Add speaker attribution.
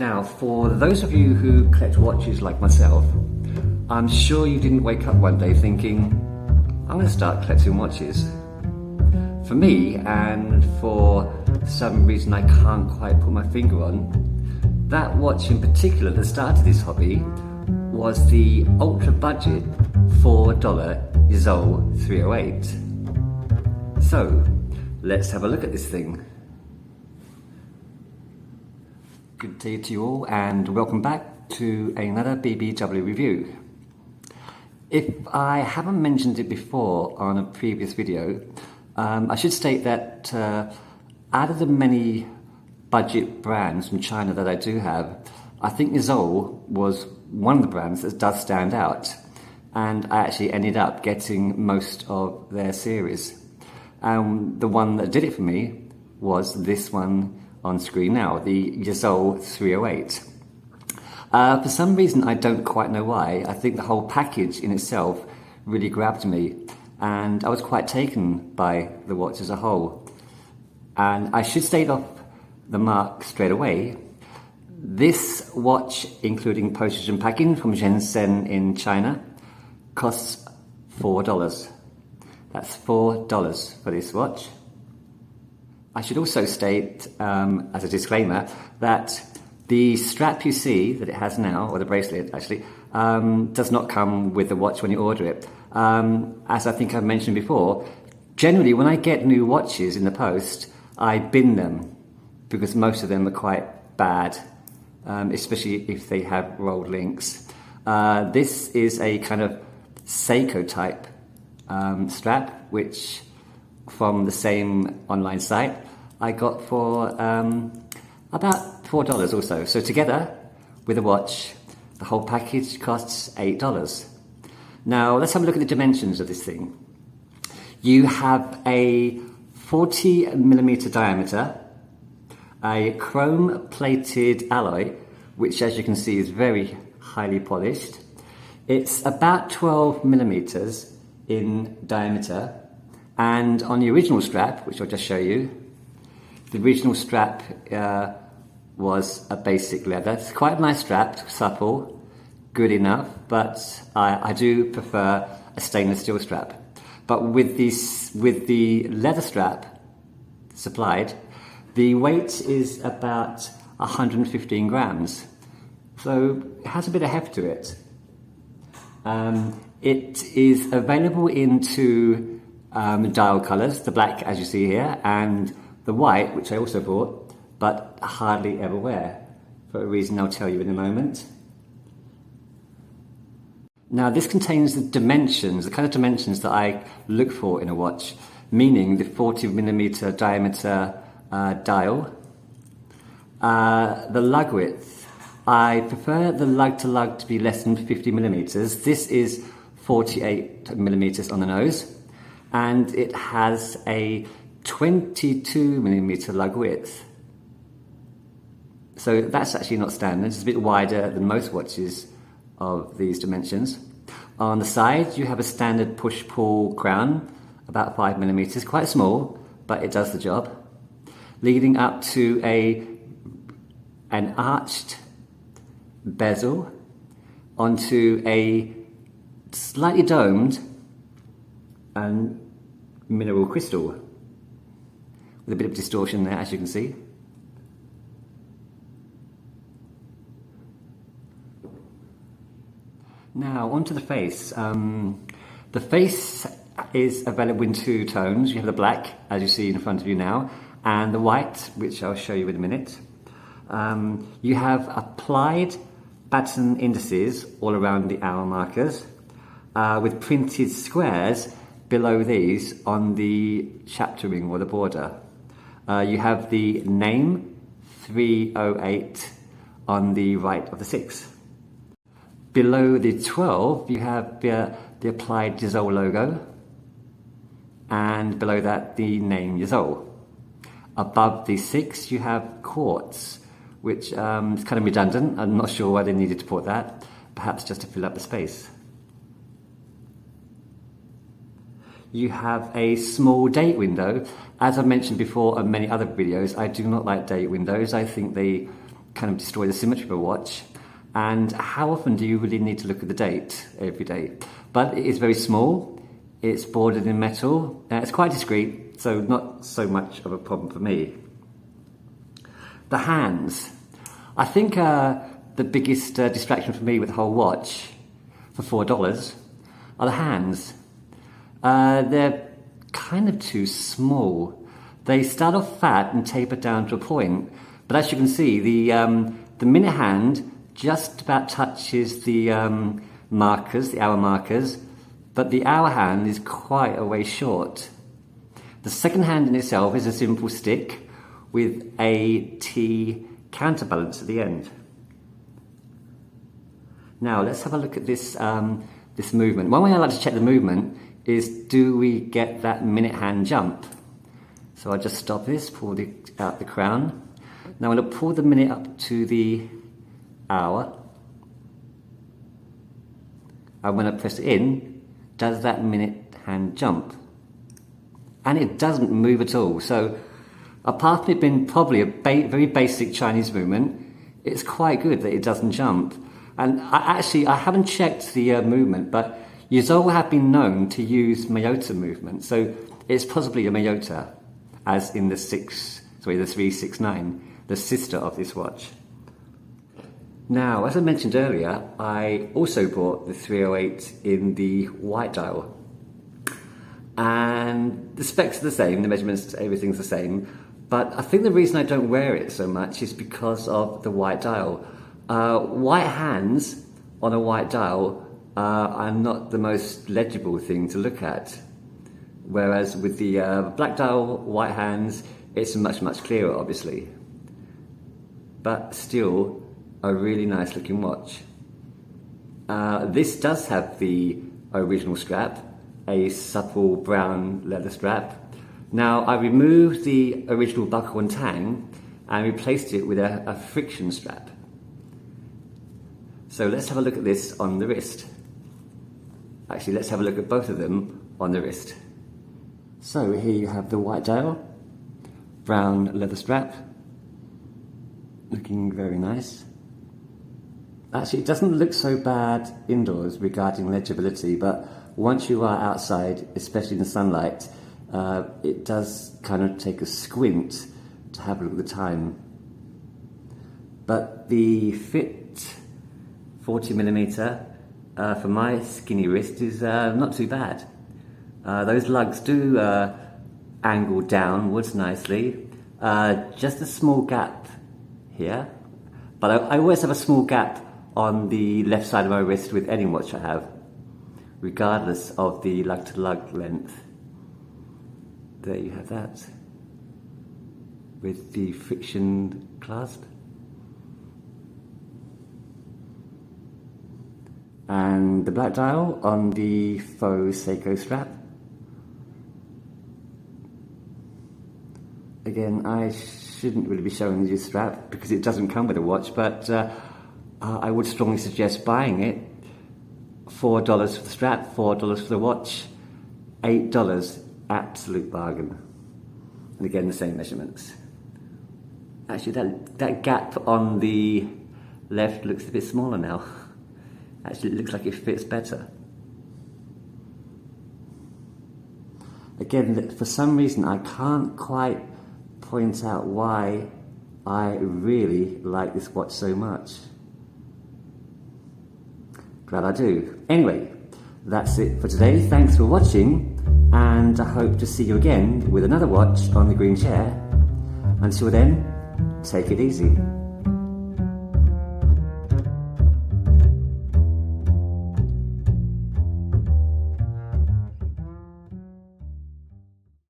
Speaker 1: Now, for those of you who collect watches like myself, I'm sure you didn't wake up one day thinking, I'm going to start collecting watches. For me, and for some reason I can't quite put my finger on, that watch in particular that started this hobby was the ultra budget $4 Yazole 308. So, let's have a look at this thing. Good day to you all, and welcome back to another BBW review. If I haven't mentioned it before on a previous video, I should state that out of the many budget brands from China that I do have, I think Yazole was one of the brands that does stand out, and I actually ended up getting most of their series. The one that did it for me was this one on screen now, the Yazole 308. For some reason, I don't quite know why, I think the whole package in itself really grabbed me, and I was quite taken by the watch as a whole. And I should state off the mark straight away, this watch, including postage and packing from Shenzhen in China, costs $4. That's $4 for this watch. I should also state, as a disclaimer, that the strap you see that it has now, or the bracelet actually, does not come with the watch when you order it. As I think I've mentioned before, generally when I get new watches in the post, I bin them because most of them are quite bad, especially if they have rolled links. This is a kind of Seiko type strap, which from the same online site I got for about $4 or so. So together with the watch, the whole package costs $8. Now let's have a look at the dimensions of this thing. You have a 40mm diameter, a chrome plated alloy, which as you can see is very highly polished. It's about 12mm in diameter, and on the original strap, which I'll just show you, the original strap was a basic leather. It's quite a nice strap, supple, good enough, but I do prefer a stainless steel strap. But with the leather strap supplied, the weight is about 115 grams. So it has a bit of heft to it. It is available in two dial colours, the black as you see here, and the white, which I also bought, but hardly ever wear, for a reason I'll tell you in a moment. Now this contains the dimensions, the kind of dimensions that I look for in a watch, meaning the 40mm diameter dial, the lug width. I prefer the lug to lug to be less than 50mm. This is 48mm on the nose, and it has a 22mm lug width. So that's actually not standard, it's a bit wider than most watches of these dimensions. On the side you have a standard push-pull crown, about 5mm, quite small, but it does the job. Leading up to an arched bezel onto a slightly domed and mineral crystal with a bit of distortion there, as you can see. Now onto the face. The face is available in two tones. You have the black, as you see in front of you now, and the white, which I'll show you in a minute. You have applied baton indices all around the hour markers, with printed squares below these on the chapter ring or the border. You have the name 308 on the right of the 6. Below the 12 you have the applied Yazole logo, and below that the name Yazole. Above the 6 you have quartz, which is kind of redundant. I'm not sure why they needed to put that, perhaps just to fill up the space. You have a small date window. As I've mentioned before on many other videos, I do not like date windows. I think they kind of destroy the symmetry of a watch. And how often do you really need to look at the date every day? But it is very small, it's boarded in metal, it's quite discreet, so not so much of a problem for me. The hands. I think the biggest distraction for me with the whole watch for $4 are the hands. They're kind of too small. They start off fat and taper down to a point, but as you can see, the minute hand just about touches the markers, the hour markers, but the hour hand is quite a way short. The second hand in itself is a simple stick with a T counterbalance at the end. Now let's have a look at this this movement. One way I like to check the movement is, do we get that minute hand jump? So I just stop this, pull out the crown. Now I'm going to pull the minute up to the hour. And when I press it in, does that minute hand jump? And it doesn't move at all. So apart from it being probably a very basic Chinese movement, it's quite good that it doesn't jump. And I haven't checked the movement, but Yazole have been known to use Miyota movement. So it's possibly a Miyota, as in the 369, the sister of this watch. Now, as I mentioned earlier, I also bought the 308 in the white dial. And the specs are the same, the measurements, everything's the same. But I think the reason I don't wear it so much is because of the white dial. White hands on a white dial are not the most legible thing to look at. Whereas with the black dial, white hands, it's much, much clearer, obviously. But still, a really nice looking watch. This does have the original strap, a supple brown leather strap. Now I removed the original buckle and tang and replaced it with a friction strap. So let's have a look at this on the wrist. Actually, let's have a look at both of them on the wrist. So here you have the white dial, brown leather strap, looking very nice. Actually, it doesn't look so bad indoors regarding legibility, but once you are outside, especially in the sunlight, it does kind of take a squint to have a look at the time. But the fit 40mm for my skinny wrist is not too bad. Those lugs do angle downwards nicely. Just a small gap here, but I always have a small gap on the left side of my wrist with any watch I have, regardless of the lug to lug length. There you have that, with the friction clasp. And the black dial on the faux Seiko strap. Again, I shouldn't really be showing you this strap because it doesn't come with a watch, but I would strongly suggest buying it. $4 for the strap, $4 for the watch, $8, absolute bargain. And again, the same measurements. Actually, that gap on the left looks a bit smaller now. Actually, it looks like it fits better. Again, for some reason, I can't quite point out why I really like this watch so much. Glad I do. Anyway, that's it for today. Thanks for watching, and I hope to see you again with another watch on the green chair. Until then, take it easy.